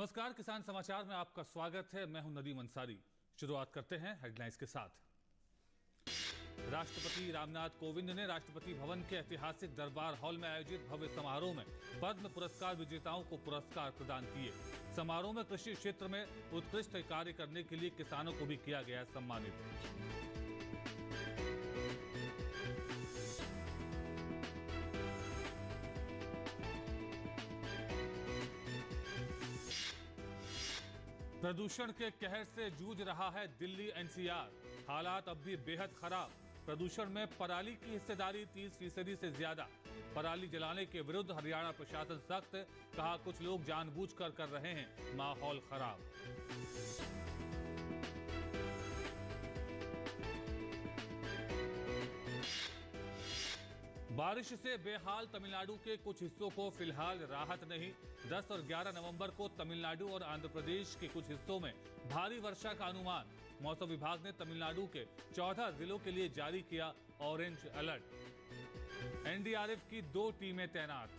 नमस्कार, किसान समाचार में आपका स्वागत है। मैं हूं नदीम अंसारी। शुरुआत करते हैं हेडलाइंस के साथ। राष्ट्रपति रामनाथ कोविंद ने राष्ट्रपति भवन के ऐतिहासिक दरबार हॉल में आयोजित भव्य समारोह में पद्म पुरस्कार विजेताओं को पुरस्कार प्रदान किए। समारोह में कृषि क्षेत्र में उत्कृष्ट कार्य करने के लिए किसानों को भी किया गया सम्मानित। प्रदूषण के कहर से जूझ रहा है दिल्ली एनसीआर। हालात अब भी बेहद खराब। प्रदूषण में पराली की हिस्सेदारी 30% से ज्यादा। पराली जलाने के विरुद्ध हरियाणा प्रशासन सख्त, कहा कुछ लोग जानबूझकर कर रहे हैं माहौल खराब। बारिश से बेहाल तमिलनाडु के कुछ हिस्सों को फिलहाल राहत नहीं। 10 और 11 नवंबर को तमिलनाडु और आंध्र प्रदेश के कुछ हिस्सों में भारी वर्षा का अनुमान। मौसम विभाग ने तमिलनाडु के 14 जिलों के लिए जारी किया ऑरेंज अलर्ट। एनडीआरएफ की 2 टीमें तैनात।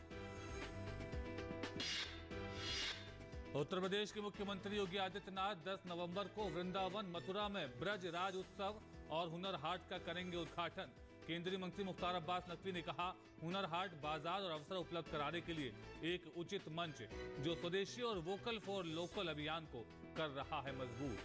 उत्तर प्रदेश के मुख्यमंत्री योगी आदित्यनाथ 10 नवंबर को वृंदावन मथुरा में ब्रज राज उत्सव और हुनर हाट का करेंगे उद्घाटन। केंद्रीय मंत्री मुख्तार अब्बास नकवी ने कहा, हुनर हाट बाजार और अवसर उपलब्ध कराने के लिए एक उचित मंच जो स्वदेशी और वोकल फॉर लोकल अभियान को कर रहा है मजबूत।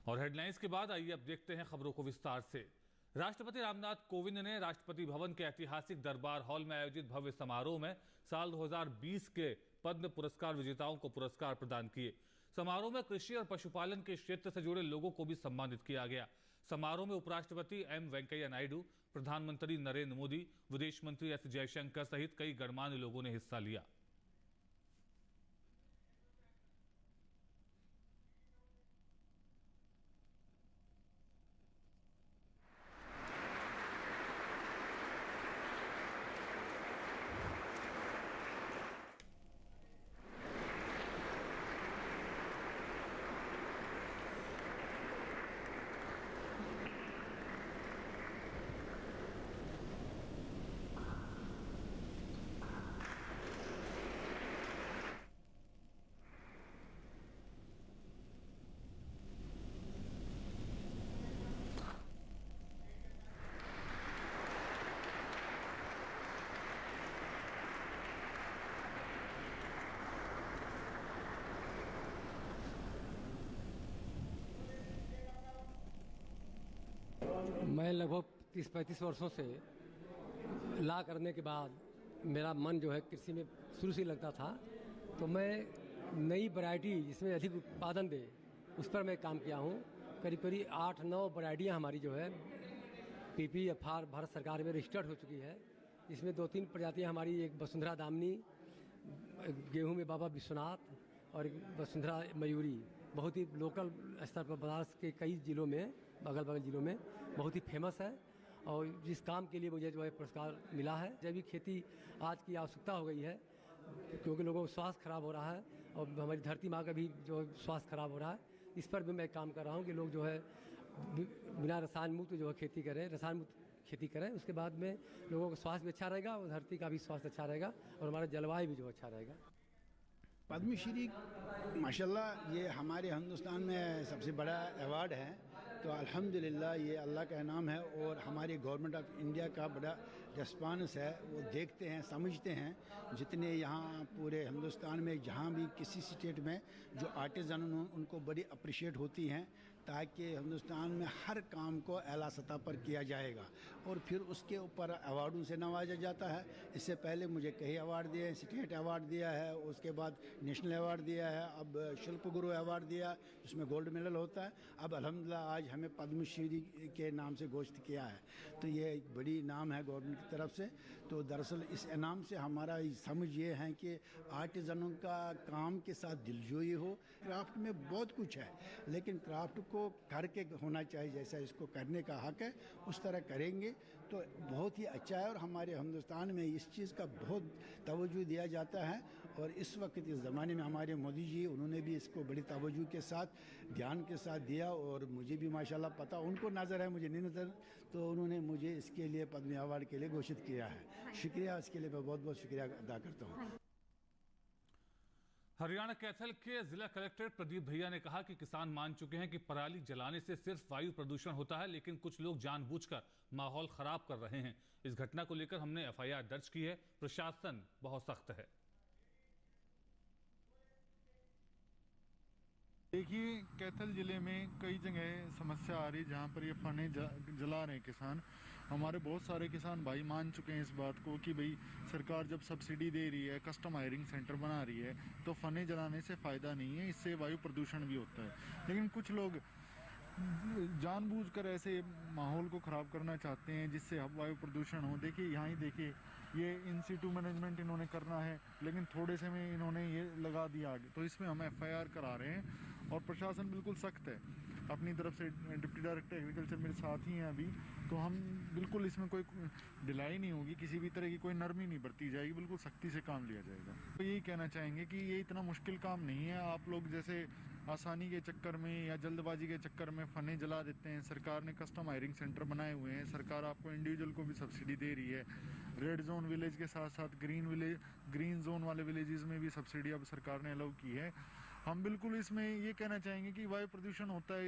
और हेडलाइंस के बाद आइए अब देखते हैं खबरों को विस्तार से। राष्ट्रपति रामनाथ कोविंद ने राष्ट्रपति भवन के ऐतिहासिक दरबार हॉल में आयोजित भव्य समारोह में साल 2020 के पद्म पुरस्कार विजेताओं को पुरस्कार प्रदान किए। समारोह में कृषि और पशुपालन के क्षेत्र से जुड़े लोगों को भी सम्मानित किया गया। समारोह में उपराष्ट्रपति एम वेंकैया नायडू, प्रधानमंत्री नरेंद्र मोदी, विदेश मंत्री एस जयशंकर सहित कई गणमान्य लोगों ने हिस्सा लिया। मैं लगभग 30-35 वर्षों से ला करने के बाद मेरा मन जो है कृषि में शुरू से लगता था, तो मैं नई वैरायटी जिसमें अधिक उत्पादन दे उस पर मैं काम किया हूँ। करीब 8-9 वैरायटियाँ हमारी जो है PPFR भारत सरकार में रजिस्टर्ड हो चुकी है। इसमें 2-3 प्रजातियाँ हमारी, एक वसुंधरा दामिनी, गेहूँ में बाबा विश्वनाथ और वसुंधरा मयूरी, बहुत ही लोकल स्तर पर बनारस के कई जिलों में, अगल बगल जिलों में बहुत ही फेमस है। और जिस काम के लिए मुझे जो है पुरस्कार मिला है। जैविक खेती आज की आवश्यकता हो गई है, क्योंकि लोगों का स्वास्थ्य खराब हो रहा है और हमारी धरती माँ का भी जो स्वास्थ्य खराब हो रहा है। इस पर भी मैं काम कर रहा हूँ कि लोग जो है बिना रसायन मुक्त जो है खेती करें, रसायन मुक्त खेती करें। उसके बाद में लोगों का स्वास्थ्य भी अच्छा रहेगा और धरती का भी स्वास्थ्य अच्छा रहेगा और हमारा जलवायु भी जो अच्छा रहेगा। पद्मश्री माशाल्लाह ये हमारे हिंदुस्तान में सबसे बड़ा अवार्ड है, तो अल्हम्दुलिल्लाह ये अल्लाह का इनाम है और हमारी गवर्नमेंट ऑफ इंडिया का बड़ा रिस्पांस है। वो देखते हैं, समझते हैं। जितने यहाँ पूरे हिंदुस्तान में जहाँ भी किसी स्टेट में जो आर्टिज़न उनको बड़ी अप्रिशिएट होती हैं, ताकि हिंदुस्तान में हर काम को आला सतह पर किया जाएगा और फिर उसके ऊपर अवार्डों से नवाजा जाता है। इससे पहले मुझे कई अवार्ड दिए हैं, स्टेट अवार्ड दिया है, उसके बाद नेशनल अवार्ड दिया है, अब शिल्प गुरु अवार्ड दिया जिसमें गोल्ड मेडल होता है। अब अल्हम्दुलिल्लाह आज हमें पद्मश्री के नाम से घोषित किया है, तो ये एक बड़ी इनाम है गवर्नमेंट की तरफ से। तो दरअसल इस इनाम से हमारा समझ ये है कि आर्टिज़नों का काम के साथ दिलजोई हो। क्राफ्ट में बहुत कुछ है, लेकिन क्राफ्ट सबको करके होना चाहिए, जैसा इसको करने का हक है उस तरह करेंगे तो बहुत ही अच्छा है। और हमारे हिंदुस्तान में इस चीज़ का बहुत तवज्जो दिया जाता है और इस वक्त इस ज़माने में हमारे मोदी जी उन्होंने भी इसको बड़ी तवज्जो के साथ ध्यान के साथ दिया और मुझे भी माशाल्लाह पता उनको नज़र है, मुझे नहीं नज़र, तो उन्होंने मुझे इसके लिए पद्म अवार्ड के लिए घोषित किया है। शुक्रिया, इसके लिए मैं बहुत बहुत शुक्रिया अदा करता हूँ। हरियाणा कैथल के जिला कलेक्टर प्रदीप भैया ने कहा कि किसान मान चुके हैं कि पराली जलाने से सिर्फ वायु प्रदूषण होता है, लेकिन कुछ लोग जानबूझकर माहौल खराब कर रहे हैं। इस घटना को लेकर हमने एफआईआर दर्ज की है। प्रशासन बहुत सख्त है। देखिए, कैथल ज़िले में कई जगह समस्या आ रही है जहाँ पर ये फने जला रहे हैं किसान। हमारे बहुत सारे किसान भाई मान चुके हैं इस बात को कि भाई सरकार जब सब्सिडी दे रही है, कस्टम हायरिंग सेंटर बना रही है, तो फने जलाने से फ़ायदा नहीं है, इससे वायु प्रदूषण भी होता है। लेकिन कुछ लोग जानबूझकर ऐसे माहौल को ख़राब करना चाहते हैं जिससे वायु प्रदूषण हो। देखिए, यहाँ ही देखिए, ये इन सिटू मैनेजमेंट इन्होंने करना है, लेकिन थोड़े से में इन्होंने ये लगा दिया आगे, तो इसमें हम एफआईआर करा रहे हैं और प्रशासन बिल्कुल सख्त है अपनी तरफ से। डिप्टी डायरेक्टर एग्रीकल्चर मेरे साथ ही हैं अभी, तो हम बिल्कुल इसमें कोई ढिलाई नहीं होगी, किसी भी तरह की कोई नरमी नहीं बरती जाएगी, बिल्कुल सख्ती से काम लिया जाएगा। तो यही कहना चाहेंगे कि ये इतना मुश्किल काम नहीं है। आप लोग जैसे आसानी के चक्कर में या जल्दबाजी के चक्कर में फने जला देते हैं। सरकार ने कस्टम हायरिंग सेंटर बनाए हुए हैं, सरकार आपको इंडिविजुअल को भी सब्सिडी दे रही है। रेड जोन विलेज के साथ साथ ग्रीन जोन वाले विलेजेस में भी सब्सिडी अब सरकार ने अलाउ की है। हम बिल्कुल इसमें ये कहना चाहेंगे कि वायु प्रदूषण होता है,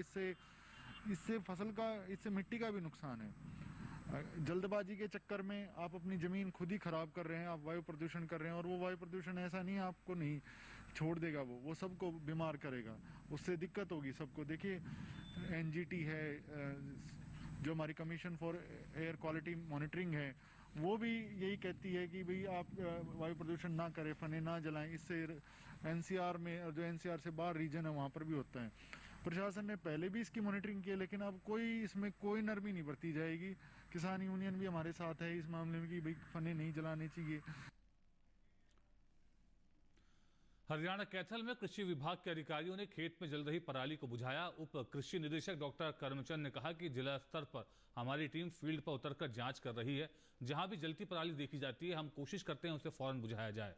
इससे फसल का, इससे मिट्टी का भी नुकसान है। जल्दबाजी के चक्कर में आप अपनी ज़मीन खुद ही ख़राब कर रहे हैं, आप वायु प्रदूषण कर रहे हैं। और वो वायु प्रदूषण ऐसा नहीं है आपको नहीं छोड़ देगा, वो सबको बीमार करेगा, उससे दिक्कत होगी सबको। देखिए, एनजीटी है जो हमारी commission for air quality monitoring है, वो भी यही कहती है कि भाई आप वायु प्रदूषण ना करें, फने ना जलाएं। इससे एनसीआर में, और जो एनसीआर से बाहर रीजन है वहाँ पर भी होता है। प्रशासन ने पहले भी इसकी मॉनिटरिंग की है, लेकिन अब इसमें कोई नरमी नहीं बरती जाएगी। किसान यूनियन भी हमारे साथ है इस मामले में कि भाई फने नहीं जलाने चाहिए। हरियाणा कैथल में कृषि विभाग के अधिकारियों ने खेत में जल रही पराली को बुझाया। उप कृषि निदेशक डॉक्टर करमचंद ने कहा कि जिला स्तर पर हमारी टीम फील्ड पर उतरकर जांच कर रही है। जहां भी जलती पराली देखी जाती है, हम कोशिश करते हैं उसे फौरन बुझाया जाए।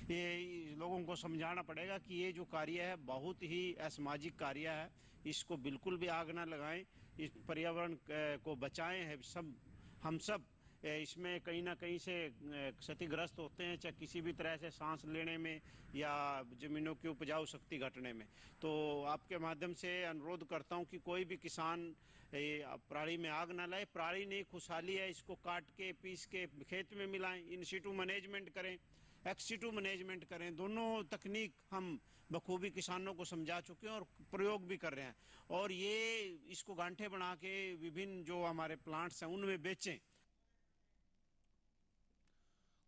ये लोगों को समझाना पड़ेगा कि ये जो कार्य है बहुत ही असामाजिक कार्य है, इसको बिल्कुल भी आग ना लगाएं, इस पर्यावरण को बचाएं। है सब, हम सब इसमें कहीं ना कहीं से क्षतिग्रस्त होते हैं, चाहे किसी भी तरह से सांस लेने में या ज़मीनों की उपजाऊ शक्ति घटने में। तो आपके माध्यम से अनुरोध करता हूं कि कोई भी किसान पराली में आग ना लाए। पराली नहीं, खुशहाली है, इसको काट के पीस के खेत में मिलाएं, इन सिटू मैनेजमेंट करें, एक्स-सिटू मैनेजमेंट करें। दोनों तकनीक हम बखूबी किसानों को समझा चुके हैं और प्रयोग भी कर रहे हैं। और ये इसको गांठे बना के विभिन्न जो हमारे प्लांट्स हैं उनमें बेचें।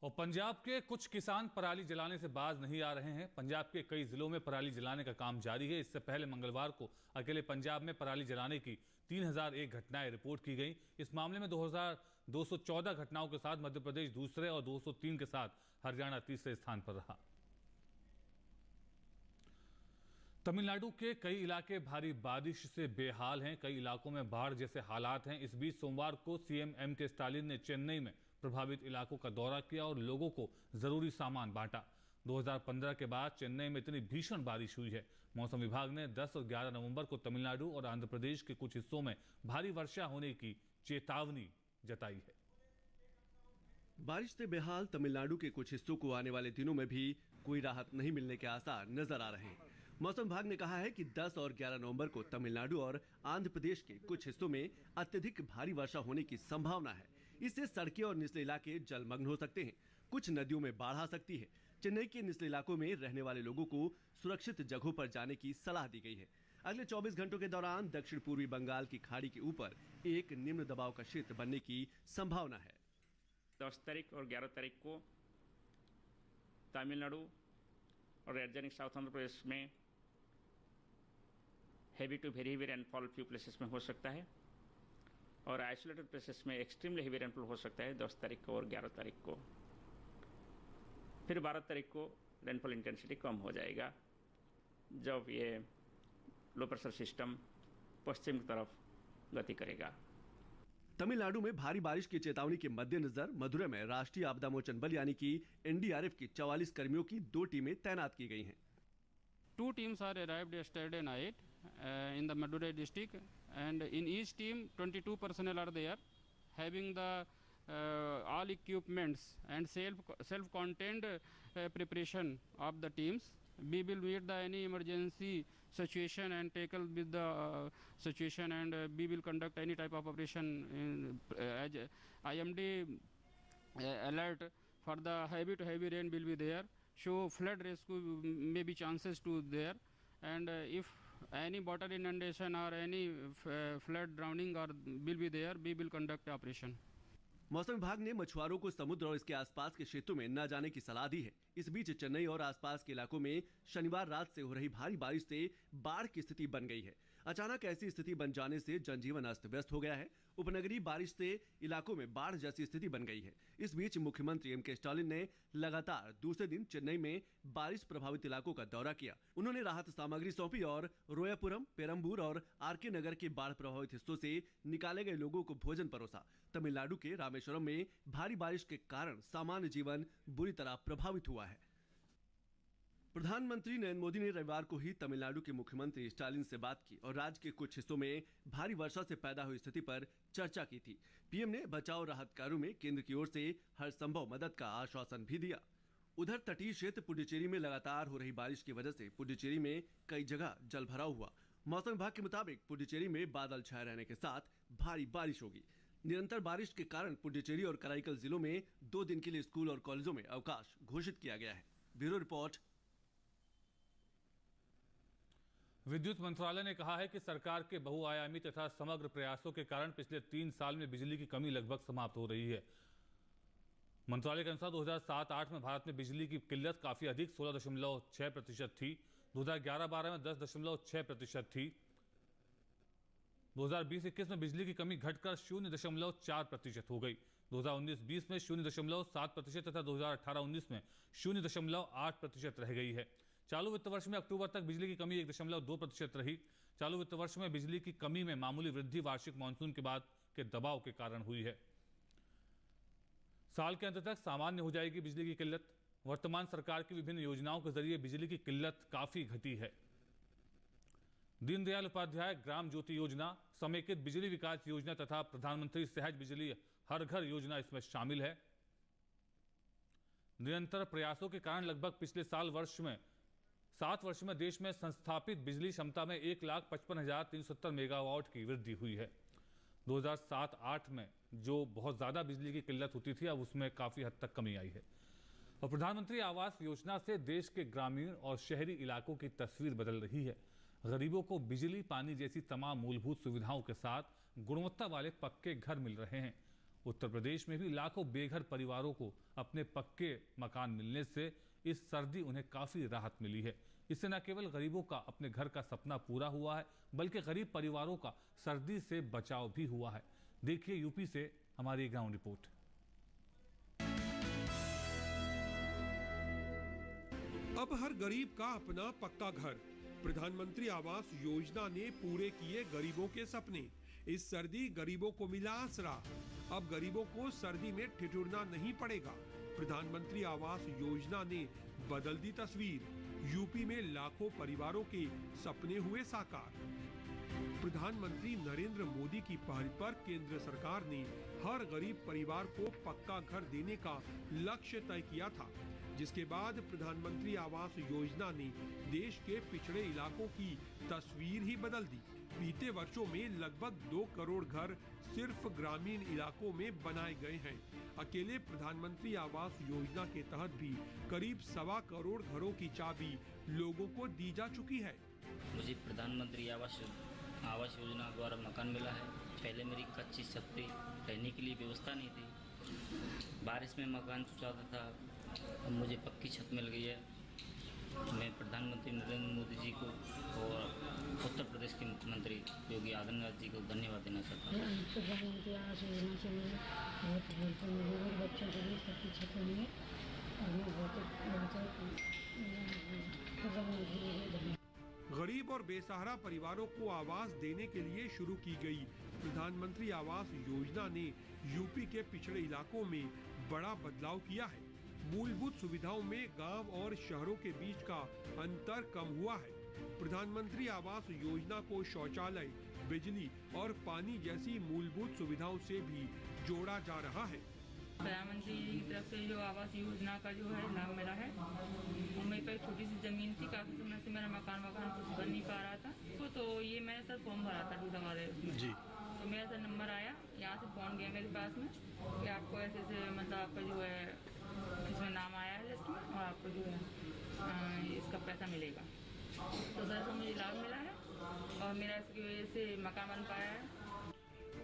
और पंजाब के कुछ किसान पराली जलाने से बाज नहीं आ रहे हैं। पंजाब के कई जिलों में पराली जलाने का काम जारी है। इससे पहले मंगलवार को अकेले पंजाब में पराली जलाने की 3001 घटनाएं रिपोर्ट की गई। इस मामले में 2214 घटनाओं के साथ मध्य प्रदेश दूसरे और 203 के साथ हरियाणा तीसरे स्थान पर रहा। तमिलनाडु के कई इलाके भारी बारिश से बेहाल हैं। कई इलाकों में बाढ़ जैसे हालात हैं। इस बीच सोमवार को सीएम एम.के. स्टालिन ने चेन्नई में प्रभावित इलाकों का दौरा किया और लोगों को जरूरी सामान बांटा। 2015 के बाद चेन्नई में इतनी भीषण बारिश हुई है। मौसम विभाग ने 10 और 11 नवंबर को तमिलनाडु और आंध्र प्रदेश के कुछ हिस्सों में भारी वर्षा होने की चेतावनी जताई है। बारिश से बेहाल तमिलनाडु के कुछ हिस्सों को आने वाले दिनों में भी कोई राहत नहीं मिलने के आसार नजर आ रहे हैं। मौसम विभाग ने कहा है कि 10 और 11 नवंबर को तमिलनाडु और आंध्र प्रदेश के कुछ हिस्सों में अत्यधिक भारी वर्षा होने की संभावना है। इससे सड़कें और निचले इलाके जलमग्न हो सकते हैं। कुछ नदियों में बाढ़ आ सकती है। चेन्नई के निचले इलाकों में रहने वाले लोगों को सुरक्षित जगहों पर जाने की सलाह दी गई है। अगले 24 घंटों के दौरान दक्षिण पूर्वी बंगाल की खाड़ी के ऊपर एक निम्न दबाव का क्षेत्र बनने की संभावना है। 10 तारीख और 11 तारीख को तमिलनाडु और एडजॉइनिंग साउथ आंध्र प्रदेश में heavy to very heavy rainfall few places में हो सकता है और आइसोलेटेड प्लेसेस में एक्सट्रीमली हेवी रेनफॉल हो सकता है 10 तारीख को और 11 तारीख को। फिर 12 तारीख को रेनफॉल इंटेंसिटी कम हो जाएगा जब ये लो प्रेशर सिस्टम पश्चिम की तरफ गति करेगा। तमिलनाडु में भारी बारिश की चेतावनी के मद्देनजर मदुरै में राष्ट्रीय आपदा मोचन बल यानी कि एनडीआरएफ की 44 कर्मियों की 2 टीमें तैनात की गई हैं। 2 teams are arrived yesterday night in the Madurai district, and in each team 22 personnel are there, having the all equipments and self-contained preparation of the teams. We will meet the any emergency situation and tackle with the situation, and we will conduct any type of operation as IMD alert for the heavy to heavy rain will be there. So flood rescue may be chances to there, and if any water inundation or any flood drowning or will be there, we will conduct operation. मौसम विभाग ने मछुआरों को समुद्र और इसके आसपास के क्षेत्रों में न जाने की सलाह दी है। इस बीच चेन्नई और आसपास के इलाकों में शनिवार रात से हो रही भारी बारिश से बाढ़ की स्थिति बन गई है। अचानक ऐसी स्थिति बन जाने से जनजीवन अस्त व्यस्त हो गया है। उपनगरीय बारिश से इलाकों में बाढ़ जैसी स्थिति बन गई है। इस बीच मुख्यमंत्री एम के स्टालिन ने लगातार दूसरे दिन चेन्नई में बारिश प्रभावित इलाकों का दौरा किया। उन्होंने राहत सामग्री सौंपी और रोयापुरम, पेरम्बूर और आरके नगर के बाढ़ प्रभावित हिस्सों से निकाले गए लोगों को भोजन परोसा। तमिलनाडु के रामेश्वरम में भारी बारिश के कारण सामान्य जीवन बुरी तरह प्रभावित हुआ है। प्रधानमंत्री नरेंद्र मोदी ने रविवार को ही तमिलनाडु के मुख्यमंत्री स्टालिन से बात की और राज्य के कुछ हिस्सों में भारी वर्षा से पैदा हुई स्थिति पर चर्चा की थी। पीएम ने बचाव राहत कार्यों में केंद्र की ओर से हर संभव मदद का आश्वासन भी दिया। उधर तटीय क्षेत्र पुडुचेरी में लगातार हो रही बारिश की वजह से पुडुचेरी में कई जगह जल भराव हुआ। मौसम विभाग के मुताबिक पुडुचेरी में बादल छाए रहने के साथ भारी बारिश होगी। निरंतर बारिश के कारण पुडुचेरी और कराईकल जिलों में 2 दिन के लिए स्कूल और कॉलेजों में अवकाश घोषित किया गया है। Bureau report. विद्युत मंत्रालय ने कहा है कि सरकार के बहुआयामी तथा समग्र प्रयासों के कारण पिछले 3 साल में बिजली की कमी लगभग समाप्त हो रही है। मंत्रालय के अनुसार 2007-08 में भारत में बिजली की किल्लत काफी अधिक 16.6% थी। 2011-12 में 10.6% थी। 2020-21 में बिजली की कमी घटकर 0.4% हो गई। 2019-20 में 0.7% तथा 2018-19 में 0.8% रह गई है। चालू वित्त वर्ष में अक्टूबर तक बिजली की कमी 1.2% रही। चालू वित्त वर्ष में बिजली की कमी में मामूली वृद्धि वार्षिक मानसून के बाद के दबाव के कारण हुई है। साल के अंत तक सामान्य हो जाएगी बिजली की किल्लत। वर्तमान सरकार की विभिन्न योजनाओं के जरिए बिजली की किल्लत काफी घटी है। दीनदयाल उपाध्याय ग्राम ज्योति योजना, समेकित बिजली विकास योजना तथा प्रधानमंत्री सहज बिजली हर घर योजना इसमें शामिल है। निरंतर प्रयासों के कारण लगभग पिछले 7 वर्ष में देश में संस्थापित बिजली क्षमता में 1,55,370 मेगावाट की वृद्धि हुई है। 2007-08 में जो बहुत ज़्यादा बिजली की किल्लत होती थी, अब उसमें काफ़ी हद तक कमी आई है। और प्रधानमंत्री आवास योजना से देश के ग्रामीण और शहरी इलाकों की तस्वीर बदल रही है। गरीबों को बिजली, पानी जैसी तमाम मूलभूत सुविधाओं के साथ गुणवत्ता वाले पक्के घर मिल रहे हैं। उत्तर प्रदेश में भी लाखों बेघर परिवारों को अपने पक्के मकान मिलने से इस सर्दी उन्हें काफ़ी राहत मिली है। इससे न केवल गरीबों का अपने घर का सपना पूरा हुआ है, बल्कि गरीब परिवारों का सर्दी से बचाव भी हुआ है। देखिए यूपी से हमारी ग्राउंड रिपोर्ट। अब हर गरीब का अपना पक्का घर। प्रधानमंत्री आवास योजना ने पूरे किए गरीबों के सपने। इस सर्दी गरीबों को मिला आसरा। अब गरीबों को सर्दी में ठिठुरना नहीं पड़ेगा। प्रधानमंत्री आवास योजना ने बदल दी तस्वीर। यूपी में लाखों परिवारों के सपने हुए साकार। प्रधानमंत्री नरेंद्र मोदी की पहल पर केंद्र सरकार ने हर गरीब परिवार को पक्का घर देने का लक्ष्य तय किया था, जिसके बाद प्रधानमंत्री आवास योजना ने देश के पिछड़े इलाकों की तस्वीर ही बदल दी। बीते वर्षों में लगभग 2 करोड़ घर सिर्फ ग्रामीण इलाकों में बनाए गए हैं। अकेले प्रधानमंत्री आवास योजना के तहत भी करीब 1.25 करोड़ घरों की चाबी लोगों को दी जा चुकी है। मुझे प्रधानमंत्री आवास योजना द्वारा मकान मिला है। पहले मेरी कच्ची छत पे रहने के लिए व्यवस्था नहीं थी, बारिश में मकान चुचाता था। अब मुझे पक्की छत मिल गई है। मैं प्रधानमंत्री नरेंद्र मोदी जी को और उत्तर प्रदेश के मुख्यमंत्री योगी आदित्यनाथ जी को धन्यवाद देना चाहता हूँ। प्रधानमंत्री आवास योजना से मुझे बहुत हेल्प मिली और बच्चों को भी पक्की छत मिली है गरीब और बेसहारा परिवारों को आवास देने के लिए शुरू की गई प्रधानमंत्री आवास योजना ने यूपी के पिछड़े इलाकों में बड़ा बदलाव किया है। मूलभूत सुविधाओं में गांव और शहरों के बीच का अंतर कम हुआ है। प्रधानमंत्री आवास योजना को शौचालय, बिजली और पानी जैसी मूलभूत सुविधाओं से भी जोड़ा जा रहा है। प्रधानमंत्री जी की तरफ से जो आवास योजना का जो है लाभ मिला है, वो मेरे पे छोटी सी ज़मीन थी, काफ़ी समय से मेरा मकान कुछ बन नहीं पा रहा था, तो ये मैंने सर फॉर्म भरा था दूध हमारे जी, तो मेरा सर नंबर आया, यहाँ से फ़ोन गया मेरे पास में कि आपको ऐसे मतलब आपका जो है इसमें नाम आया है लिस्ट में और आपको जो है इसका पैसा मिलेगा। तो सर से मुझे लाभ मिला है और मेरा इसकी वजह से मकान बन पाया है।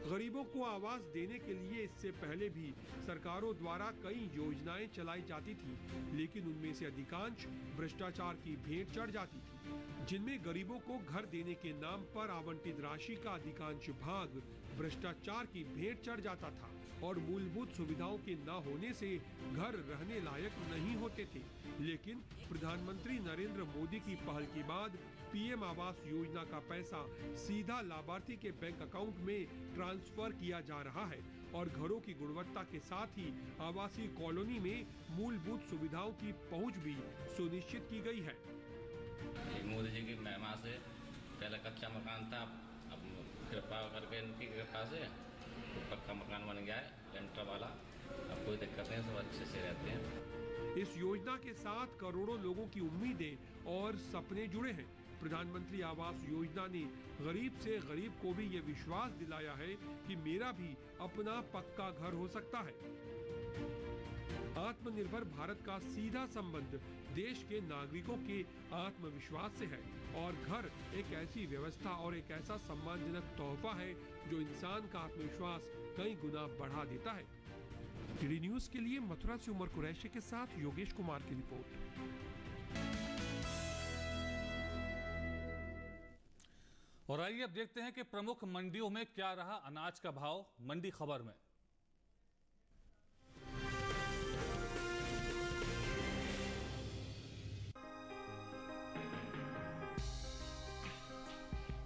गरीबों को आवास देने के लिए इससे पहले भी सरकारों द्वारा कई योजनाएं चलाई जाती थी, लेकिन उनमें से अधिकांश भ्रष्टाचार की भेंट चढ़ जाती थी, जिनमें गरीबों को घर देने के नाम पर आवंटित राशि का अधिकांश भाग भ्रष्टाचार की भेंट चढ़ जाता था और मूलभूत सुविधाओं के न होने से घर रहने लायक नहीं होते थे। लेकिन प्रधानमंत्री नरेंद्र मोदी की पहल के बाद पीएम आवास योजना का पैसा सीधा लाभार्थी के बैंक अकाउंट में ट्रांसफर किया जा रहा है और घरों की गुणवत्ता के साथ ही आवासीय कॉलोनी में मूलभूत सुविधाओं की पहुंच भी सुनिश्चित की गई है। मोदी जी की महिमा से पहले कच्चा मकान था, अब कृपा करके इनकी कृपा से पक्का मकान बन गया है, लेंटर वाला। अब कोई दिक्कत नहीं, सब अच्छे से रहते हैं। इस योजना के साथ करोड़ों लोगों की उम्मीदें और सपने जुड़े हैं। प्रधानमंत्री आवास योजना ने गरीब से गरीब को भी ये विश्वास दिलाया है कि मेरा भी अपना पक्का घर हो सकता है। आत्मनिर्भर भारत का सीधा संबंध देश के नागरिकों के आत्मविश्वास से है और घर एक ऐसी व्यवस्था और एक ऐसा सम्मानजनक तोहफा है जो इंसान का आत्मविश्वास कई गुना बढ़ा देता है। टीडी न्यूज के लिए मथुरा से उमर कुरैशी के साथ योगेश कुमार की रिपोर्ट। और आइए अब देखते हैं कि प्रमुख मंडियों में क्या रहा अनाज का भाव। मंडी खबर में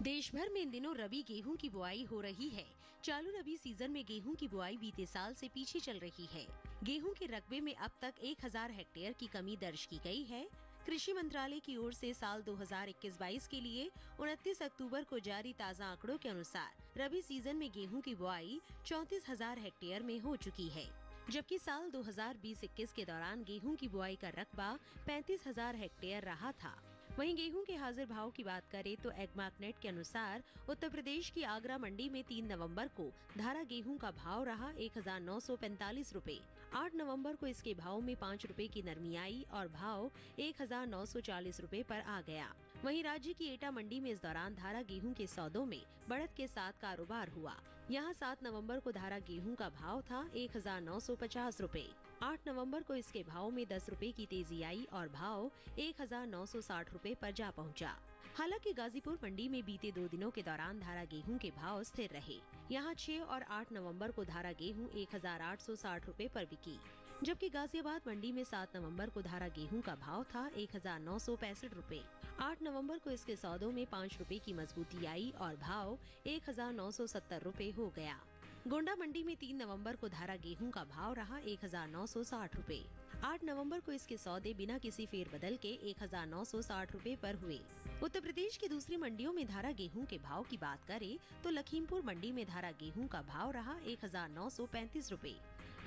देश भर में इन दिनों रबी गेहूं की बुआई हो रही है। चालू रबी सीजन में गेहूं की बुआई बीते साल से पीछे चल रही है। गेहूं के रकबे में अब तक 1000 हेक्टेयर की कमी दर्ज की गई है। कृषि मंत्रालय की ओर से साल 2021-22 के लिए 29 अक्टूबर को जारी ताज़ा आंकड़ों के अनुसार रबी सीजन में गेहूं की बुआई 34,000 हेक्टेयर में हो चुकी है, जबकि साल 2020-21 के दौरान गेहूं की बुआई का रकबा 35,000 हेक्टेयर रहा था। वहीं गेहूं के हाजिर भाव की बात करें तो एग्मार्कनेट के अनुसार उत्तर प्रदेश की आगरा मंडी में 3 नवंबर को धारा गेहूं का भाव रहा 1945 रुपए। 8 नवंबर को इसके भाव में 5 रुपए की नरमी आई और भाव 1940 रुपए पर आ गया। वहीं राज्य की एटा मंडी में इस दौरान धारा गेहूं के सौदों में बढ़त के साथ कारोबार हुआ। यहां 7 नवंबर को धारा गेहूं का भाव था 1950 रुपए। 8 नवंबर को इसके भाव में 10 रुपए की तेजी आई और भाव 1960 रुपए पर जा पहुंचा। हालांकि गाजीपुर मंडी में बीते 2 दिनों के दौरान धारा गेहूं के भाव स्थिर रहे। यहां 6 और 8 नवंबर को धारा गेहूं 1860 रुपए पर बिकी, जबकि गाजियाबाद मंडी में 7 नवंबर को धारा गेहूं का भाव था 1965 रुपए। 8 नवंबर को इसके सौदों में 5 रुपए की मजबूती आई और भाव 1970 रुपए हो गया। गोंडा मंडी में 3 नवंबर को धारा गेहूं का भाव रहा 1960 रुपए। 8 नवंबर को इसके सौदे बिना किसी फेरबदल के 1960 रुपए पर हुए। उत्तर प्रदेश की दूसरी मंडियों में धारा गेहूं के भाव की बात करें तो लखीमपुर मंडी में धारा गेहूं का भाव रहा 1935 रुपए।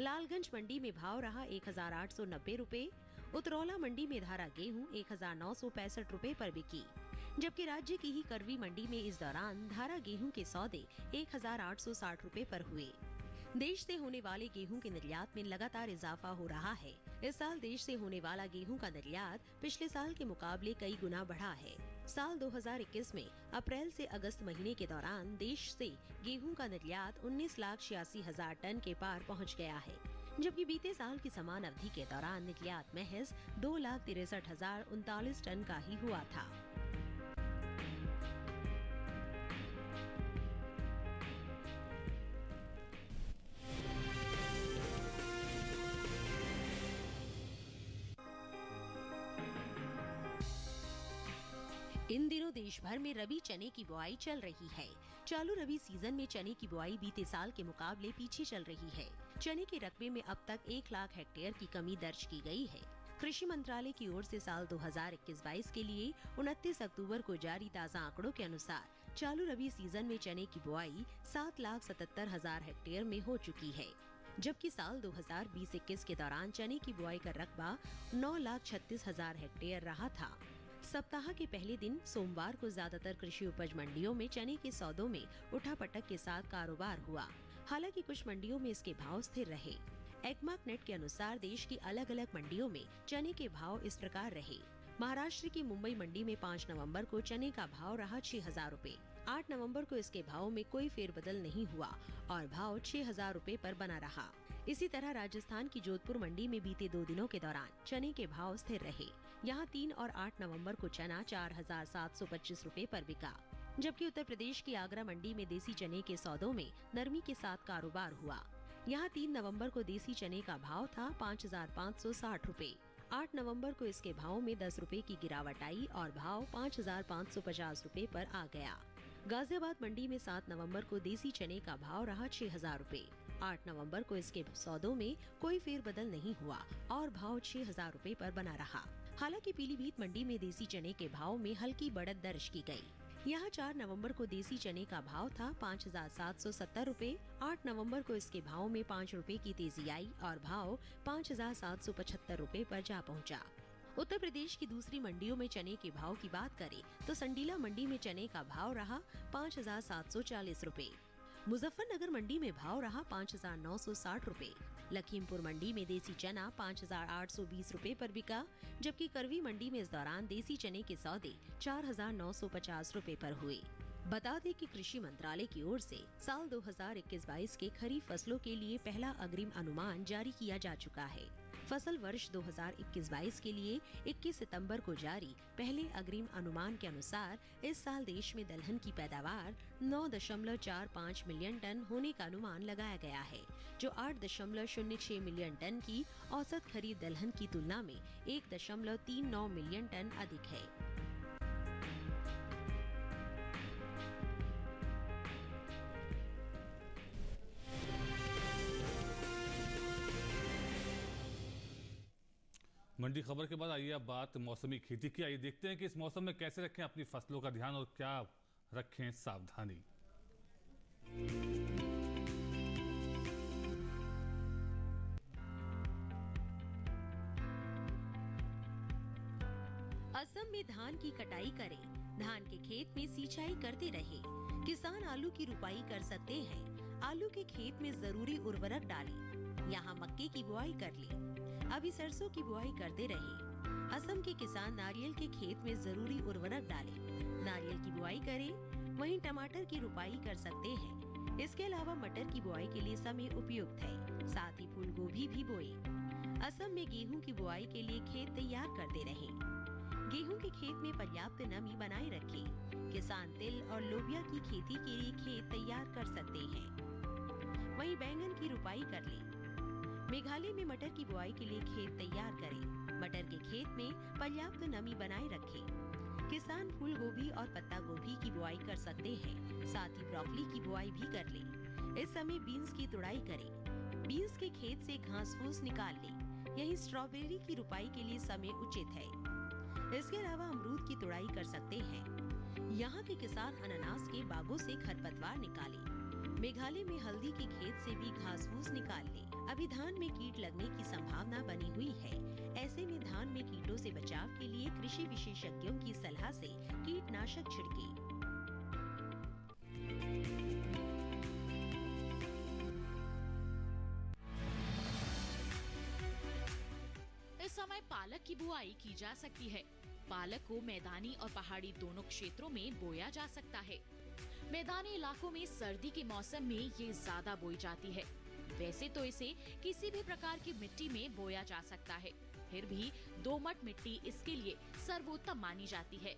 लालगंज मंडी में भाव रहा 1890 रुपए। उतरौला मंडी में धारा गेहूं 1965 रुपए पर बिकी, जबकि राज्य की ही करवी मंडी में इस दौरान धारा गेहूं के सौदे 1860 रुपए पर हुए। देश से होने वाले गेहूं के निर्यात में लगातार इजाफा हो रहा है। इस साल देश से होने वाला गेहूं का निर्यात पिछले साल के मुकाबले कई गुना बढ़ा है। साल 2021 में अप्रैल से अगस्त महीने के दौरान देश से गेहूं का निर्यात 19,86,000 टन के पार पहुंच गया है, जबकि बीते साल की समान अवधि के दौरान निर्यात महज 2,63,039 टन का ही हुआ था। इन दिनों देश भर में रबी चने की बुआई चल रही है। चालू रबी सीजन में चने की बुआई बीते साल के मुकाबले पीछे चल रही है। चने के रकबे में अब तक 1 लाख हेक्टेयर की कमी दर्ज की गई है। कृषि मंत्रालय की ओर से साल 2021-22 के लिए 29 अक्टूबर को जारी ताज़ा आंकड़ों के अनुसार चालू रबी सीजन में चने की बुआई 7,77,000 हेक्टेयर में हो चुकी है, जबकि साल 2020-21 के दौरान चने की बुआई का रकबा 9,36,000 हेक्टेयर रहा था। सप्ताह के पहले दिन सोमवार को ज्यादातर कृषि उपज मंडियों में चने के सौदों में उठापटक के साथ कारोबार हुआ। हालांकि कुछ मंडियों में इसके भाव स्थिर रहे। एक्मार्क नेट के अनुसार देश की अलग अलग मंडियों में चने के भाव इस प्रकार रहे। महाराष्ट्र की मुंबई मंडी में 5 नवंबर को चने का भाव रहा 6,000 रूपए। 8 नवंबर को इसके भाव में कोई फेरबदल नहीं हुआ और भाव 6,000 रूपए पर बना रहा। इसी तरह राजस्थान की जोधपुर मंडी में बीते 2 दिनों के दौरान चने के भाव स्थिर रहे। यहाँ 3 और 8 नवंबर को चना 4,725 रूपए पर बिका, जबकि उत्तर प्रदेश की आगरा मंडी में देसी चने के सौदों में नरमी के साथ कारोबार हुआ। यहाँ 3 नवंबर को देसी चने का भाव था 5,560 रूपए। 8 नवंबर को इसके भाव में 10 रूपए की गिरावट आई और भाव 5,550 रूपए पर आ गया। गाजियाबाद मंडी में 7 नवंबर को देसी चने का भाव रहा 6,000 रूपए। 8 नवंबर को इसके सौदों में कोई फेरबदल नहीं हुआ और भाव 6,000 रूपए पर बना रहा। हालांकि पीलीभीत मंडी में देसी चने के भाव में हल्की बढ़त दर्ज की गई। यहाँ 4 नवंबर को देसी चने का भाव था 5,770 रूपए। 8 नवंबर को इसके भाव में 5 रूपए की तेजी आई और भाव 5,775 रूपए पर जा पहुँचा। उत्तर प्रदेश की दूसरी मंडियों में चने के भाव की बात करें तो संडीला मंडी में चने का भाव रहा 5,740 रूपए। मुजफ्फरनगर मंडी में भाव रहा 5,960 रूपए। लखीमपुर मंडी में देसी चना 5,820 रूपए पर बिका, जबकि करवी मंडी में इस दौरान देसी चने के सौदे 4,950 रूपए पर हुए। बता दें कि कृषि मंत्रालय की ओर से साल 2021-22 के खरीफ फसलों के लिए पहला अग्रिम अनुमान जारी किया जा चुका है। फसल वर्ष 2021-22 के लिए 21 सितंबर को जारी पहले अग्रिम अनुमान के अनुसार इस साल देश में दलहन की पैदावार 9.45 मिलियन टन होने का अनुमान लगाया गया है, जो 8.06 मिलियन टन की औसत खरीद दलहन की तुलना में 1.39 मिलियन टन अधिक है। मंडी खबर के बाद आइए अब बात मौसमी खेती की। आइए देखते हैं कि इस मौसम में कैसे रखें अपनी फसलों का ध्यान और क्या रखें सावधानी। असम में धान की कटाई करें, धान के खेत में सिंचाई करते रहे। किसान आलू की रुपाई कर सकते हैं। आलू के खेत में जरूरी उर्वरक डालें। यहाँ मक्के की बुआई कर लें। अभी सरसों की बुआई करते रहे। असम के किसान नारियल के खेत में जरूरी उर्वरक डालें। नारियल की बुआई करें। वहीं टमाटर की रुपाई कर सकते हैं। इसके अलावा मटर की बुआई के लिए समय उपयुक्त है। साथ ही फूल गोभी भी बोए। असम में गेहूं की बुआई के लिए खेत तैयार करते रहें। गेहूं के खेत में पर्याप्त नमी बनाए रखें। किसान तिल और लोबिया की खेती के लिए खेत तैयार कर सकते हैं। वहीं बैंगन की रुपाई कर लें। मेघालय में मटर की बुआई के लिए खेत तैयार करें। मटर के खेत में पर्याप्त नमी बनाए रखें। किसान फूल गोभी और पत्ता गोभी की बुआई कर सकते हैं। साथ ही ब्रोकली की बुआई भी कर लें। इस समय बीन्स की तुड़ाई करें। बीन्स के खेत से घास फूस निकाल लें। यही स्ट्रॉबेरी की रुपाई के लिए समय उचित है। इसके अलावा अमरूद की तुड़ाई कर सकते हैं। यहाँ के किसान अनानास के बागों से खरपतवार निकालें। मेघालय में हल्दी के खेत से भी घास फूस निकाल लें। अभी धान में कीट लगने की संभावना बनी हुई है। ऐसे में धान में कीटों से बचाव के लिए कृषि विशेषज्ञों की सलाह से कीटनाशक छिड़कें। इस समय पालक की बुआई की जा सकती है। पालक को मैदानी और पहाड़ी दोनों क्षेत्रों में बोया जा सकता है। मैदानी इलाकों में सर्दी के मौसम में ये ज्यादा बोई जाती है। वैसे तो इसे किसी भी प्रकार की मिट्टी में बोया जा सकता है, फिर भी दोमट मिट्टी इसके लिए सर्वोत्तम मानी जाती है।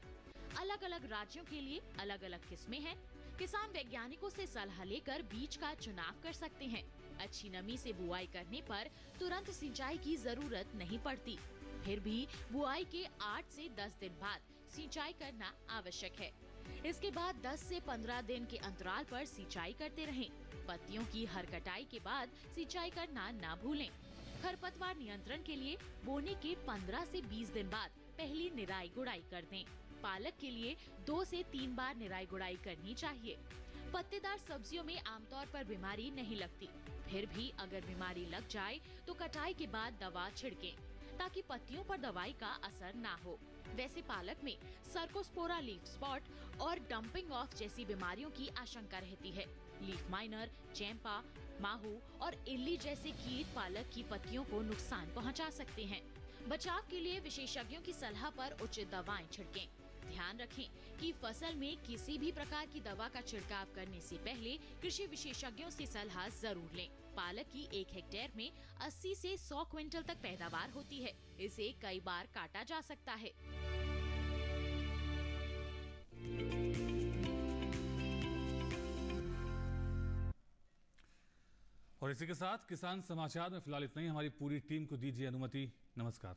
अलग अलग राज्यों के लिए अलग अलग किस्में हैं। किसान वैज्ञानिकों से सलाह लेकर बीज का चुनाव कर सकते हैं। अच्छी नमी से बुआई करने पर तुरंत सिंचाई की जरूरत नहीं पड़ती। फिर भी बुआई के 8 से 10 दिन बाद सिंचाई करना आवश्यक है। इसके बाद 10 से 15 दिन के अंतराल पर सिंचाई करते रहें। पत्तियों की हर कटाई के बाद सिंचाई करना ना भूलें। खरपतवार नियंत्रण के लिए बोने के 15 से 20 दिन बाद पहली निराई गुड़ाई कर दें। पालक के लिए 2 से 3 बार निराई गुड़ाई करनी चाहिए। पत्तेदार सब्जियों में आमतौर पर बीमारी नहीं लगती, फिर भी अगर बीमारी लग जाए तो कटाई के बाद दवा छिड़कें ताकि पत्तियों पर दवाई का असर ना हो। वैसे पालक में सर्कोस्पोरा लीफ स्पॉट और डंपिंग ऑफ जैसी बीमारियों की आशंका रहती है। लीफ माइनर, चैंपा, माहू और इल्ली जैसे कीट पालक की पत्तियों को नुकसान पहुंचा सकते हैं। बचाव के लिए विशेषज्ञों की सलाह पर उचित दवाएं छिड़कें। ध्यान रखें कि फसल में किसी भी प्रकार की दवा का छिड़काव करने से पहले कृषि विशेषज्ञों से सलाह जरूर लें। पालक की 1 हेक्टेयर में 80 से 100 क्विंटल तक पैदावार होती है। इसे कई बार काटा जा सकता है। और इसी के साथ किसान समाचार में फिलहाल इतना ही। हमारी पूरी टीम को दीजिए अनुमति। नमस्कार।